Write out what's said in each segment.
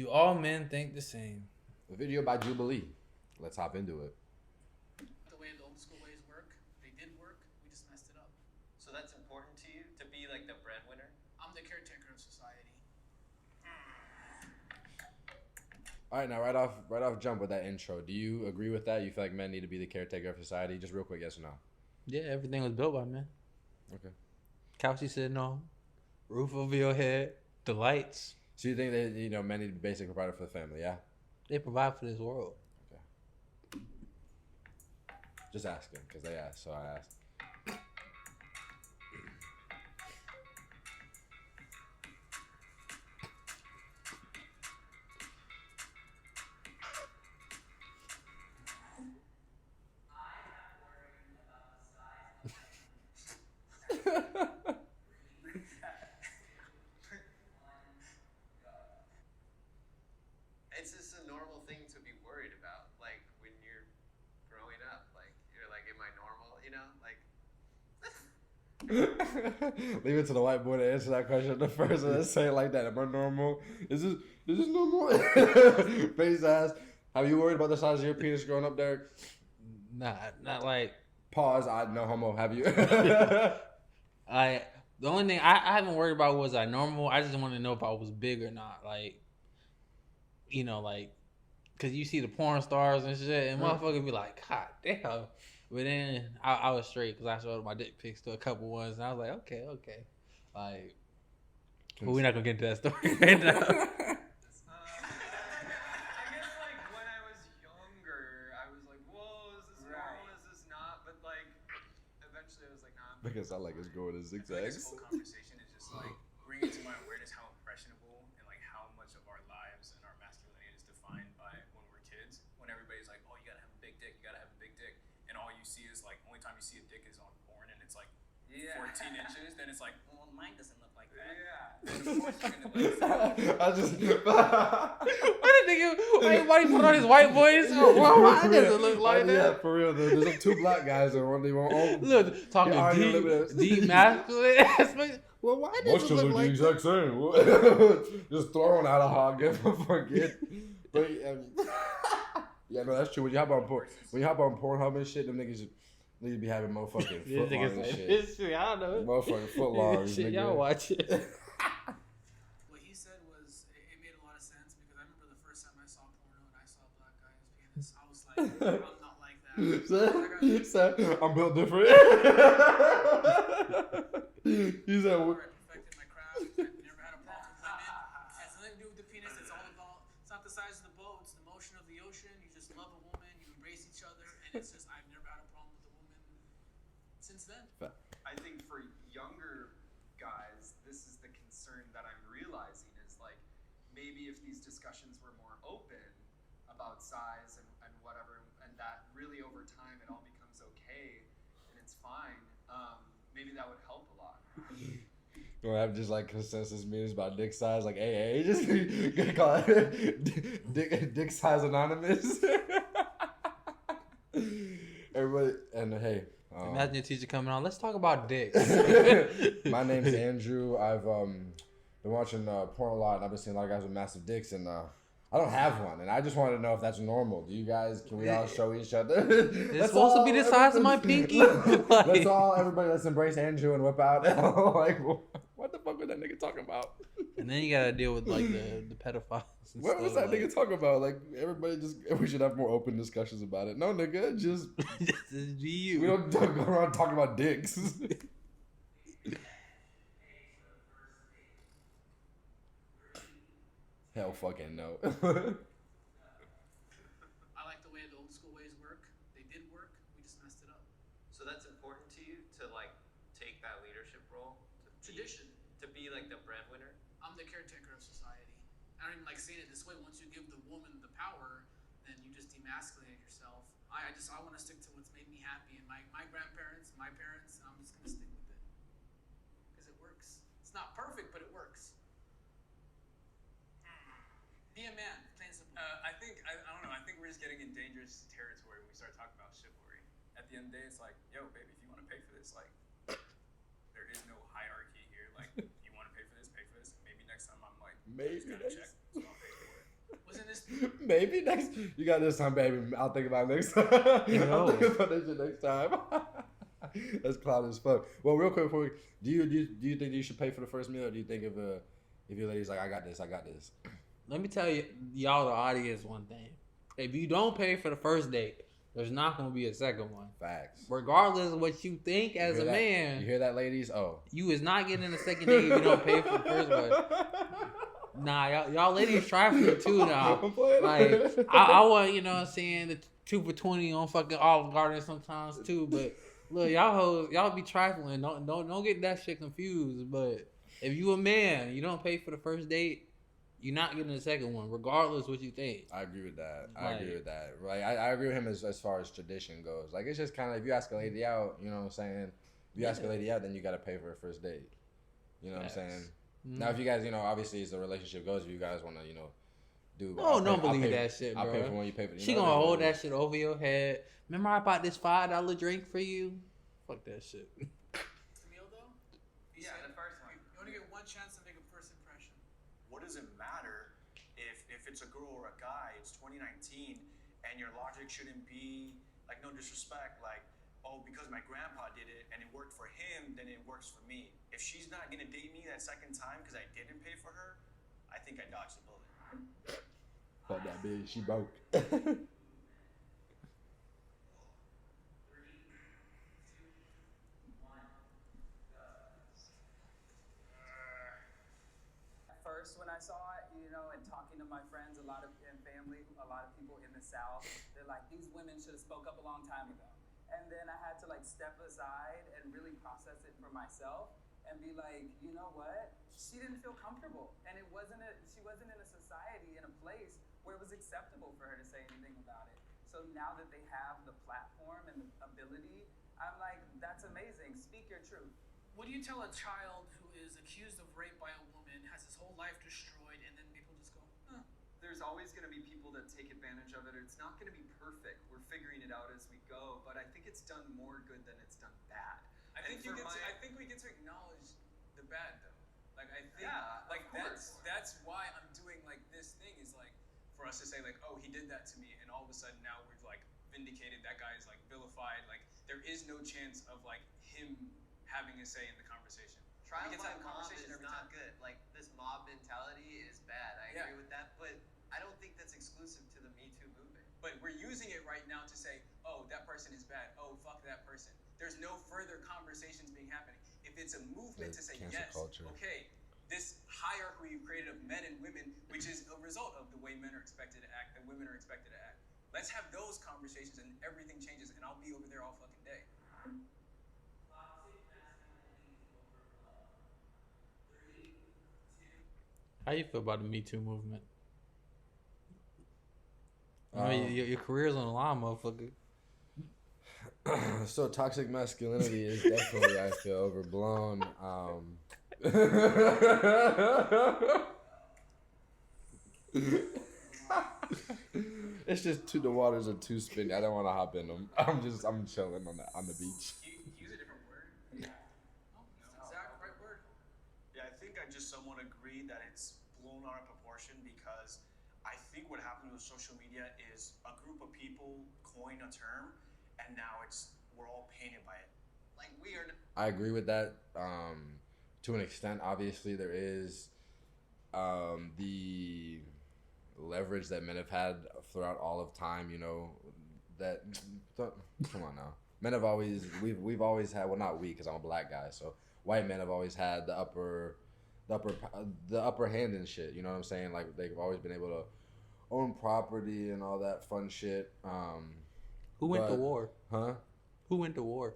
Do all men think the same? The video by Jubilee. Let's hop into it. The way the old school ways work, they did work. We just messed it up. So that's important to you to be like the breadwinner? I'm the caretaker of society. All right, now right off jump with that intro. Do you agree with that? You feel like men need to be the caretaker of society? Just real quick, yes or no? Yeah, everything was built by men. Okay. Couch you sitting on, roof over your head, the lights. So you think that men need to be basic provider for the family? Yeah. They provide for this world. Okay. Just asking because they asked, so I asked. It's just a normal thing to be worried about. Like when you're growing up, like you're like, am I normal? Leave it to the white boy to answer that question. The first one to say it like that. Am I normal? Is this normal? Face ass. Have you worried about the size of your penis growing up, Derrick? Nah, not like. Pause. No homo. Have you? The only thing I haven't worried about was I normal. I just wanted to know if I was big or not. Like, because you see the porn stars and shit, and motherfuckers be like, God damn. But then I was straight because I showed my dick pics to a couple ones, and I was like, okay. Like, but we're not going to get into that story right now. I guess like when I was younger, I was like, whoa, is this normal? Is this not? But like, eventually I was like, nah. Because I like us going in I feel like zigzags. this whole conversation is just like bringing to my awareness how impressionable and like how much of our lives and our masculinity is defined by when we're kids. When everybody's like, oh, you gotta have a big dick, and all you see is like, only time you see a dick is on porn, and it's like 14 inches. Then it's like, well, mine doesn't look like that. Yeah. Then of course you're gonna I just. Why he put on his white voice? Why does it look like that? Yeah, for real. There's like two black guys and one they won't. Look, talking deep masculine aspect. Well, why does it look like the exact same? Just throwing out a hog, give a forget. But yeah, no, that's true. When you hop on Pornhub and shit, them niggas need to be having motherfucking foot long and shit. This shit, I don't know. Motherfucking foot long. Shit, y'all watch it. What he said was, it made a lot of sense because I remember the first time I saw porno and I saw a black guy's penis. I was like, I'm not like that. So, I'm built different. He said, I perfected my craft. I've never had a problem with women. It has nothing to do with the penis. It's all about, it's not the size of the boat, it's the motion of the ocean. You just love a woman, you embrace each other, and it's just, I've never had a problem with a woman since then. I think for younger guys, this is the concern that I'm realizing is like, maybe if these discussions were more open about size and whatever, and that really over time it all becomes okay and it's fine, maybe that would help a lot. We'll have just like consensus meetings about dick size, like AA, just call it dick size anonymous. Everybody, and hey. Imagine your teacher coming on. Let's talk about dicks. My name's Andrew. I've been watching porn a lot, and I've been seeing a lot of guys with massive dicks, and I don't have one, and I just wanted to know if that's normal. Do you guys? Can we all show each other? It's supposed to be the size of my pinky. Let's all, everybody, let's embrace Andrew and whip out. Like, what the fuck was that nigga talking about? And then you gotta deal with like the pedophiles. What was that nigga talking about? Like, everybody we should have more open discussions about it. No, nigga, just be you. We don't go around talking about dicks. Hell fucking no. I like the way the old school ways work. They did work. We just messed it up. So that's important to you to like take that leadership role? Tradition. To be like the breadwinner? I'm the caretaker of society. I don't even like saying it this way. Once you give the woman the power, then you just demasculate yourself. I want to stick to what's made me happy. And my grandparents, my parents, I'm just going to stick with it. Because it works. It's not perfect, but it works. Be a man, plain simple. I don't know. I think we're just getting in dangerous territory when we start talking about chivalry. At the end of the day, it's like, yo, baby, if you want to pay for this, like, there is no hierarchy here. Like, you want to pay for this, pay for this. Maybe next time I'm like, maybe just gotta check, so I'll pay for it. Maybe next. You got this time, baby. I'll think about it next time. I'll think about that shit next time. That's clown as fuck. Well, real quick before do you think you should pay for the first meal, or do you think if your lady's like, I got this. Let me tell y'all the audience one thing. If you don't pay for the first date, there's not gonna be a second one. Facts. Regardless of what you think as a man. You hear that, ladies? Oh. You is not getting a second date if you don't pay for the first one. Nah, y'all ladies trifling too now. Like, I want, you know what I'm saying, the 2 for $20 on fucking Olive Garden sometimes too. But look, y'all hoes, y'all be trifling. Don't get that shit confused. But if you a man, you don't pay for the first date, you're not getting a second one, regardless what you think. I agree with that. I agree with that. Right. I agree with him as far as tradition goes. Like, it's just kind of, if you ask a lady out, you know what I'm saying? If you ask a lady out, then you got to pay for a first date. You know what I'm saying? Now, if you guys, you know, obviously as the relationship goes, if you guys want to, you know, do. Oh, don't believe that shit, bro. I'll pay for when you pay for. She gonna hold that shit over your head. Remember I bought this $5 drink for you? Fuck that shit. Meal though? Yeah, the first one. You only get one chance to make a first impression. What does it matter if it's a girl or a guy? It's 2019, and your logic shouldn't be like, no disrespect, like, oh, because my grandpa did it and it worked for him, then it works for me. If she's not gonna date me that second time because I didn't pay for her, I think I dodged the bullet. Fuck that bitch, she broke. First, when I saw it, you know, and talking to my friends, and family, a lot of people in the South, they're like, these women should have spoke up a long time ago. And then I had to like step aside and really process it for myself and be like, you know what? She didn't feel comfortable, and she wasn't in a society, in a place where it was acceptable for her to say anything about it. So now that they have the platform and the ability, I'm like, that's amazing. Speak your truth. What do you tell a child who is accused of rape by a woman, has his whole life destroyed, and then people just go, huh? There's always going to be people that take advantage of it. It's not going to be perfect. We're figuring it out as we go, but I think it's done more good than it's done bad. I think we get to acknowledge the bad though. Like, I think, yeah, like, that's why I'm doing like this thing is like for us to say like, oh, he did that to me, and all of a sudden now we've like vindicated that guy is like vilified. Like, there is no chance of like him having a say in the conversation. Trial by mob is not good. Like, this mob mentality is bad. I agree with that, but I don't think that's exclusive to the Me Too movement. But we're using it right now to say, oh, that person is bad. Oh, fuck that person. There's no further conversations being happening. If it's a movement to say, yes, okay, this hierarchy we've created of men and women, which is a result of the way men are expected to act, and women are expected to act. Let's have those conversations and everything changes, and I'll be over there all fucking day. How you feel about the Me Too movement? I mean, your career's on the line, motherfucker. So toxic masculinity is definitely, I feel, overblown. It's just the waters are too spinny. I don't want to hop in them. I'm chilling on the beach. Use a different word. No, that's the exact right word. Yeah, I think I just somewhat agree that it's blown out of proportion, because I think what happened with social media is a group of people coin a term, and now we're all painted by it. Like, we are. I agree with that to an extent. Obviously, there is the leverage that men have had throughout all of time. You know, that come on now. Men have always we've always had, well, not we, because I'm a black guy, so white men have always had the upper hand and shit. You know what I'm saying? Like, they've always been able to own property and all that fun shit. Who went to war? Huh? Who went to war?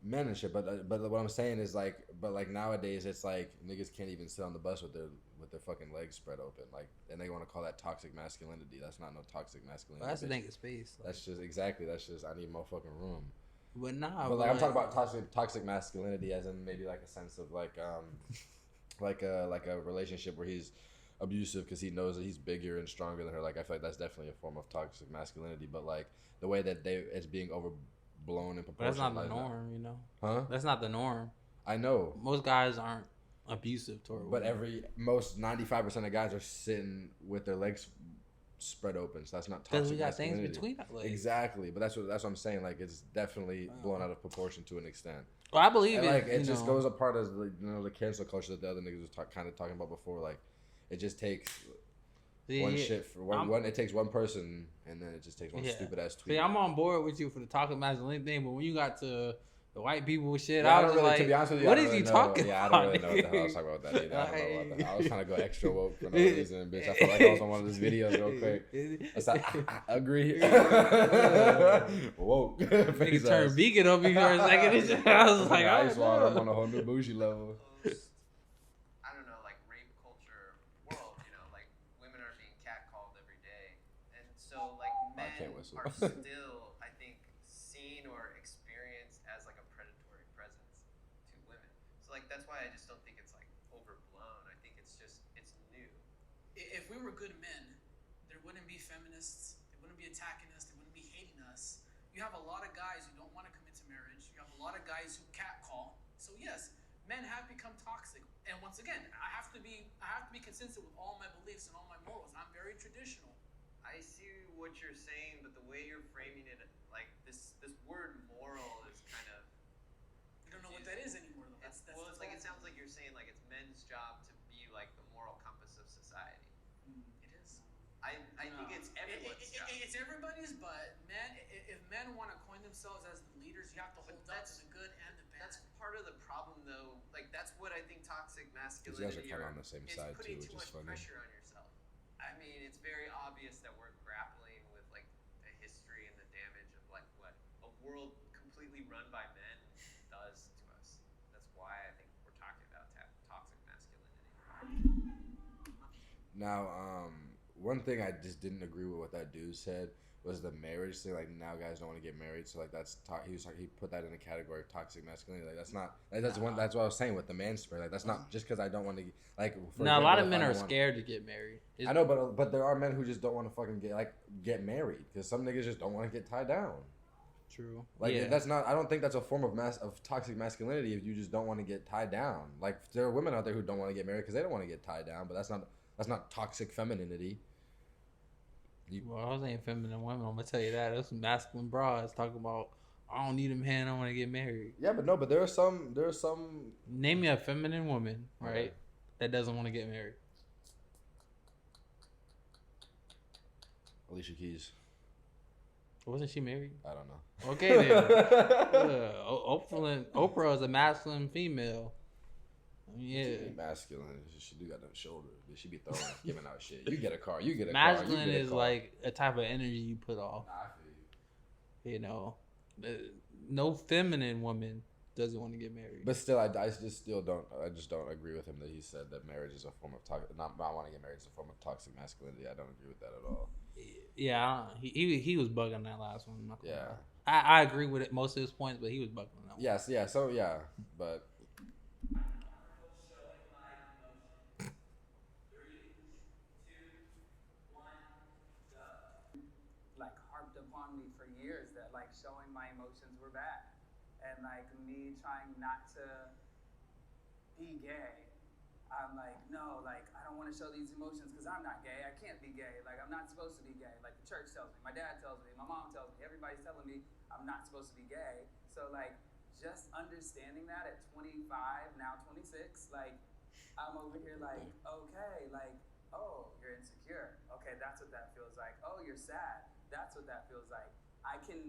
Men and shit. But what I'm saying is, like, nowadays it's like niggas can't even sit on the bus with their fucking legs spread open. Like, and they want to call that toxic masculinity. That's not no toxic masculinity. Well, that's the thing in space. Like, that's just I need more fucking room. But nah. But like, I'm talking about toxic masculinity as in maybe like a sense of like like a relationship where he's abusive because he knows that he's bigger and stronger than her. Like, I feel like that's definitely a form of toxic masculinity. But like the way that it's being overblown in proportion. But that's not the norm, you know. Huh? That's not the norm. I know. Most guys aren't abusive toward women. But most 95% of guys are sitting with their legs spread open. So that's not toxic Because we got things masculinity. between our legs. Exactly, but that's what I'm saying. Like it's definitely blown out of proportion to an extent. Well, I believe And, it. like it just goes apart as the cancel culture that the other niggas was kind of talking about before. Like it just takes shit for one. It takes one person, and then it just takes one stupid ass tweet. See, I'm on board with you for the toxic masculinity thing, but when you got to the white people shit, Yeah, I was like, to be honest with you, what I is don't he really talking know. about? Yeah, I don't really know what the hell I was talking about that either. I don't know about that. I was trying to go extra woke for no reason, bitch. I feel like I was on one of those videos real quick. I said, I agree. Woke. Nigga turned vegan on me for a second. I was like, I swallowed. I'm on a whole new bougie level. I don't know, like rape culture world, you know, like women are being catcalled every day. And so like men are still, I think, seen or experienced as like a predatory presence to women. So like that's why I just don't think it's like overblown. I think it's new. If we were good men, there wouldn't be feminists, they wouldn't be attacking us, they wouldn't be hating us. You have a lot of guys who don't want to commit to marriage. You have a lot of guys who catcall. So yes, men have become toxic. And once again, I have to be consistent with all my beliefs and all my morals. I'm very traditional. I see what you're saying, but the way you're framing it, like this word moral is kind of. You don't know what that is anymore, though. That's well, it's like it sounds like you're saying like it's men's job to be like the moral compass of society. It is. I think it's everyone's job. It's everybody's, but men, if men want to coin themselves as the leaders, you have to hold up to the good and the bad. That's part of the problem, though. Like that's what I think toxic masculinity. You guys are kind of on the same side too, putting which too is much funny. pressure on yourself. I mean, it's very obvious that we're grappling with like the history and the damage of like what a world completely run by men does to us. That's why I think we're talking about toxic masculinity. Now, one thing I just didn't agree with what that dude said was the marriage thing. Like now, guys don't want to get married, so like he put that in the category of toxic masculinity. Like that's not like that's one. That's what I was saying with the man spread. Like that's not just because I don't want to like. Now a lot of men are scared to get married. I know, but there are men who just don't want to fucking get married because some niggas just don't want to get tied down. True. Like that's not. I don't think that's a form of toxic masculinity if you just don't want to get tied down. Like there are women out there who don't want to get married because they don't want to get tied down, but that's not toxic femininity. Well, I was saying feminine women. I'm gonna tell you that. There's some masculine bras talking about I don't need a man. I want to get married. Yeah, but there are some. Name me a feminine woman, right, that doesn't want to get married. Alicia Keys. Wasn't she married? I don't know. Okay then. Oprah is a masculine female. Yeah. Masculine. She do got them shoulders. She be throwing, giving out shit. You get a car. You get a masculine car. Masculine is like a type of energy you put off. Nah, I feel you. You know, no feminine woman doesn't want to get married. But still, I just don't agree with him that he said that marriage is a form of toxic. Not want to get married is a form of toxic masculinity. I don't agree with that at all. Yeah, he was bugging that last one. Yeah, I agree with it, most of his points, but he was bugging on that one. Yes, yeah. So yeah, but. Like harped upon me for years that like showing my emotions were bad, and like me trying not to be gay. I'm like, no, like I don't want to show these emotions because I'm not gay. I can't be gay. Like I'm not supposed to be gay. Like the church tells me, my dad tells me, my mom tells me, everybody's telling me I'm not supposed to be gay. So like just understanding that at 25, now 26, like I'm over here like, okay, like, oh, you're insecure. Okay, that's what that feels like. Oh, you're sad. That's what that feels like. I can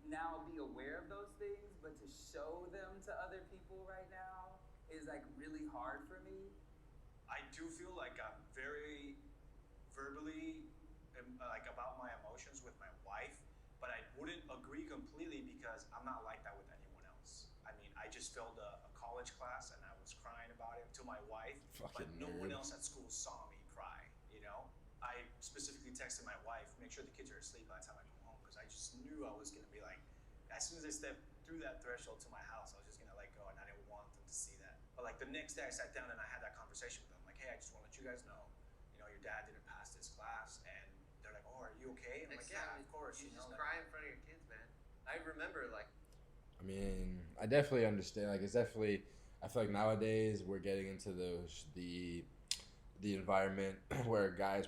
now be aware of those things, but to show them to other people right now is like really hard for me. I do feel like I'm very verbally like about my emotions with my wife, but I wouldn't agree completely because I'm not like that with anyone else. I mean, I just failed a college class and I was crying about it to my wife, but no one else at school saw me cry, you know? I specifically texted my wife, make sure the kids are asleep by the time I come home, because I just knew I was gonna be like, as soon as I stepped through that threshold to my house, I was just gonna let go and I didn't want them to see that. But like the next day I sat down and I had that conversation with them, like, hey, I just wanna let you guys know, you know, your dad didn't pass this class, and they're like, oh, are you okay? And I'm like, yeah, of course. You just cry in front of your kids, man. I remember like. I mean, I definitely understand. Like, it's definitely. I feel like nowadays we're getting into the the environment where guys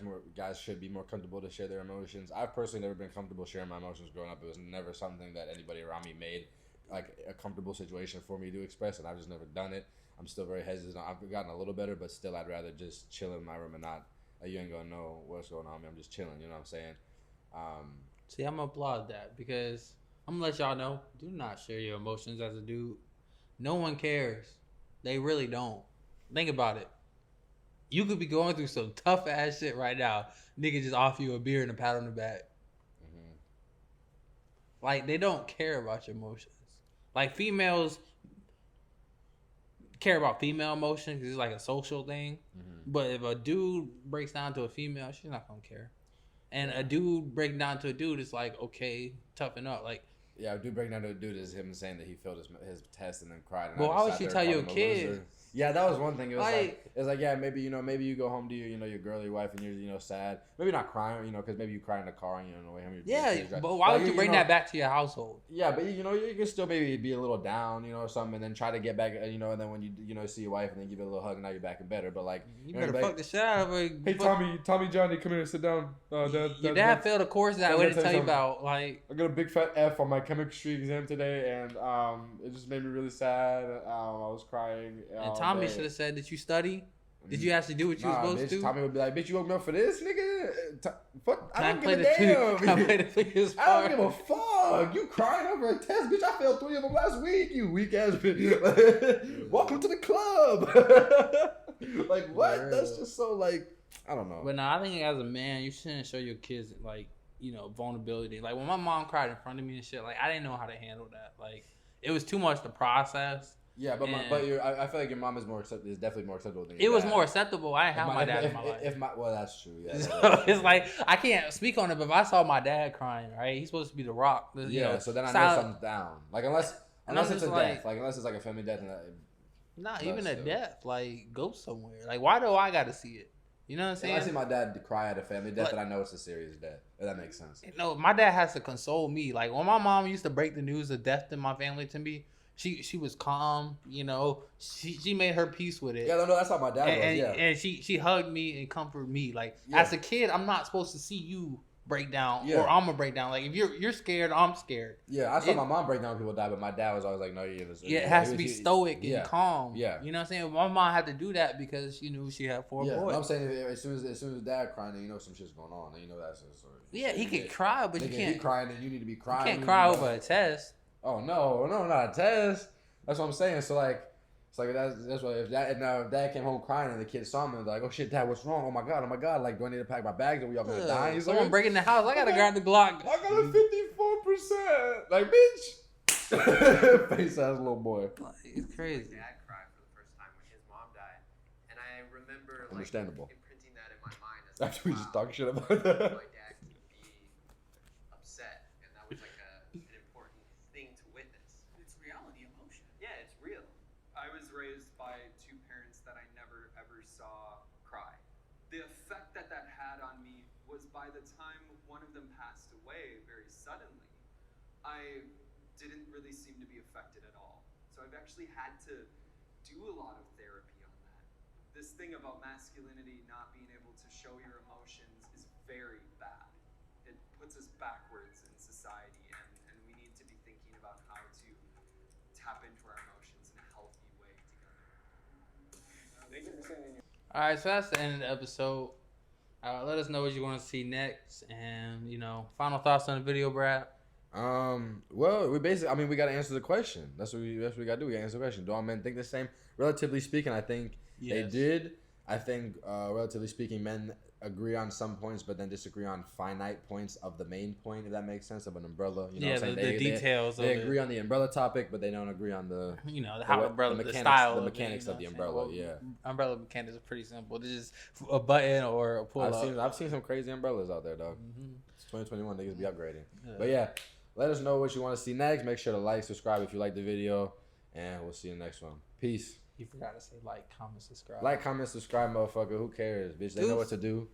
should be more comfortable to share their emotions. I've personally never been comfortable sharing my emotions growing up. It was never something that anybody around me made like a comfortable situation for me to express, and I've just never done it. I'm still very hesitant. I've gotten a little better, but still, I'd rather just chill in my room and not. You ain't gonna know what's going on. I'm just chilling. You know what I'm saying? See, I'm gonna applaud that because I'm gonna let y'all know: do not share your emotions as a dude. No one cares. They really don't. Think about it. You could be going through some tough ass shit right now. Nigga just offer you a beer and a pat on the back. Mm-hmm. Like, they don't care about your emotions. Like, females care about female emotions because it's like a social thing. Mm-hmm. But if a dude breaks down to a female, she's not gonna care. And a dude breaking down to a dude is like, okay, toughen up. Like, yeah, a dude breaking down to a dude is him saying that he failed his test and then cried. And well, why would you tell your kid? Yeah, that was one thing. It was like, yeah, maybe you go home to your girl, your wife, and you're sad. Maybe not crying, because maybe you cry in the car and on the way home. Yeah, but why would you bring that back to your household? Yeah, but you can still maybe be a little down, or something, and then try to get back, and then when you see your wife and then give it a little hug and now you're back and better. But like, you better fuck the shit out of her. Hey, Tommy, Johnny, come here, sit down. Your dad failed a course that I wouldn't tell you about. Like, I got a big fat F on my chemistry exam today, and it just made me really sad. I was crying. And Tommy should have said, "Did you study? Did you actually do what you were supposed to do?" Tommy would be like, "Bitch, you woke me up for this, nigga? Fuck, I don't give a damn. I don't give a fuck. You crying over a test, bitch? I failed 3 of them last week. You weak ass bitch. Welcome to the club." Like, what? That's just so like, I don't know. But no, I think as a man, you shouldn't show your kids like vulnerability. Like when my mom cried in front of me and shit, like I didn't know how to handle that. Like it was too much to process. Yeah, but I feel like your mom is definitely more acceptable than your dad. It was more more acceptable. I didn't have my dad in my life. Well, that's true. Yeah, so it's like I can't speak on it, but if I saw my dad crying, right, he's supposed to be the rock. So then I know something's down. Like unless it's a death, like unless it's like a family death. Even a death. Like go somewhere. Like why do I got to see it? You know what I'm saying? If I see my dad cry at a family death, then I know it's a serious death. If that makes sense. My dad has to console me. Like when my mom used to break the news of death in my family to me, she was calm. She made her peace with it. Yeah, no, that's how my dad was. Yeah, and she hugged me and comforted me. Like as a kid, I'm not supposed to see you break down or I'm gonna break down. Like if you're scared, I'm scared. Yeah, I saw my mom break down when people die, but my dad was always like, "No, you're it has to be stoic and calm." Yeah, you know what I'm saying. My mom had to do that because she knew she had 4 boys. No, I'm saying as soon as dad crying, then some shit's going on. Then that's a story. Yeah, he could cry, but you can't. He crying, and you need to be crying. You can't cry over a test. Oh no, not a test. That's what I'm saying. So like. It's like that's what if dad came home crying and the kid saw me and was like, "Oh shit, dad, what's wrong? Oh my god, like do I need to pack my bags? Are we all gonna die?" He's someone breaking the house. I gotta grab the Glock. I got a 54%. Like bitch, face ass little boy. It's crazy. My dad cried for the first time when his mom died, and I remember understandable imprinting that in my mind. After we just talk shit about that. My dad could be upset, and that was like an important thing to witness. It's reality, emotion. Yeah, it's real. I was raised by 2 parents that I never ever saw cry. The effect that had on me was by the time one of them passed away very suddenly, I didn't really seem to be affected at all. So I've actually had to do a lot of therapy on that. This thing about masculinity not being able to show your emotions is very bad. It puts us backwards in society, and we need to be thinking about how to tap into our emotions in a healthy way together. All right, so that's the end of the episode. Let us know what you want to see next, and final thoughts on the video, Brad. Well, we gotta answer the question. That's what we gotta do. We gotta answer the question. Do all men think the same? Relatively speaking, I think they did. I think, relatively speaking, men agree on some points, but then disagree on finite points of the main point, if that makes sense, of an umbrella. The details. They agree on the umbrella topic, but they don't agree on the the mechanics of the umbrella. Yeah, umbrella mechanics are pretty simple. This is a button or a pull up. I've seen some crazy umbrellas out there, dog. Mm-hmm. It's 2021, niggas be upgrading. Yeah. But yeah, let us know what you want to see next. Make sure to like, subscribe if you like the video, and we'll see you in the next one. Peace. You forgot to say like, comment, subscribe. Like, comment, subscribe, motherfucker. Who cares, bitch? They know what to do.